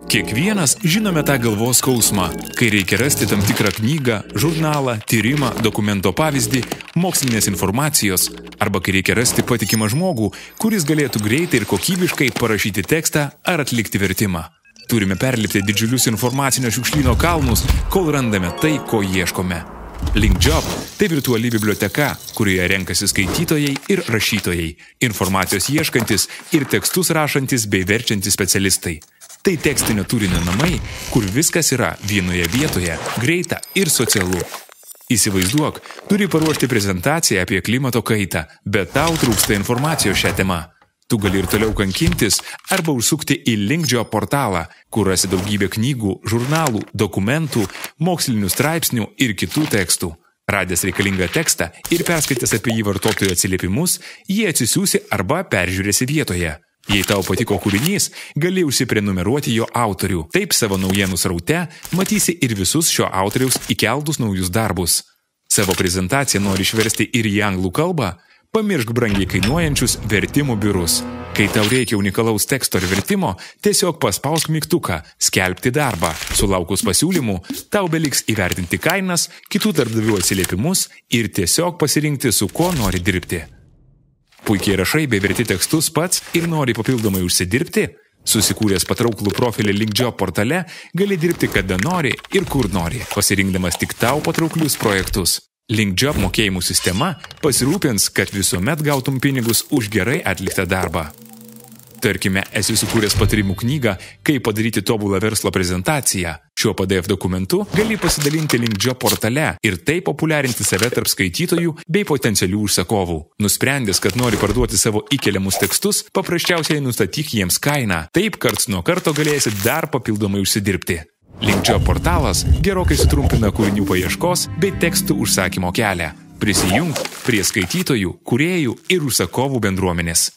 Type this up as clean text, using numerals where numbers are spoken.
Kiekvienas žinome tą galvos skausmą, kai reikia rasti tam tikrą knygą, žurnalą, tyrimą, dokumento pavyzdį, mokslinės informacijos, arba kai reikia rasti patikimą žmogų, kuris galėtų greitai ir kokybiškai parašyti tekstą ar atlikti vertimą. Turime perlipti didžiulius informacinio šiukšlyno kalnus, kol randame tai, ko ieškome. LinkJob – tai virtuali biblioteka, kurioje renkasi skaitytojai ir rašytojai, informacijos ieškantis ir tekstus rašantis bei verčiantis specialistai. Tai tekstinio turinio namai, kur viskas yra vienoje vietoje, greita ir socialu. Įsivaizduok, turi paruošti prezentaciją apie klimato kaitą, bet tau trūksta informacijos šią temą. Tu gali ir toliau kankintis arba užsukti į LinkJob portalą, kur rasi daugybę knygų, žurnalų, dokumentų, mokslinių straipsnių ir kitų tekstų. Radęs reikalingą tekstą ir perskaitęs apie jį vartotojų atsiliepimus, jį atsisiųsi arba peržiūrėsi vietoje. Jei tau patiko kūrinys, gali užsiprenumeruoti jo autorių. Taip savo naujienų sraute matysi ir visus šio autoriaus įkeltus naujus darbus. Savo prezentaciją nori išversti ir į anglų kalbą? Pamiršk brangiai kainuojančius vertimų biurus. Kai tau reikia unikalaus teksto ir vertimo, tiesiog paspausk mygtuką "Skelbti darbą". Sulaukus pasiūlymų, tau beliks įvertinti kainas, kitų darbdavių atsiliepimus ir tiesiog pasirinkti, su kuo nori dirbti. Puikiai rašai bei verti tekstus pats ir nori papildomai užsidirbti? Susikūręs patrauklų profilį LinkJob portale, gali dirbti kada nori ir kur nori, pasirinkdamas tik tau patrauklius projektus. LinkJob mokėjimų sistema pasirūpins, kad visuomet gautum pinigus už gerai atliktą darbą. Tarkime, esi sukūręs patarimų knygą, kaip padaryti tobulą verslo prezentaciją. Šiuo PDF dokumentu gali pasidalinti LinkJob portale ir taip populiarinti save tarp skaitytojų bei potencialių užsakovų. Nusprendęs, kad nori parduoti savo įkeliamus tekstus, paprasčiausiai nustatyk jiems kainą. Taip karts nuo karto galėsi dar papildomai užsidirbti. LinkJob portalas gerokai sutrumpina kūrinių paieškos bei tekstų užsakymo kelią. Prisijunk prie skaitytojų, kūrėjų ir užsakovų bendruomenės.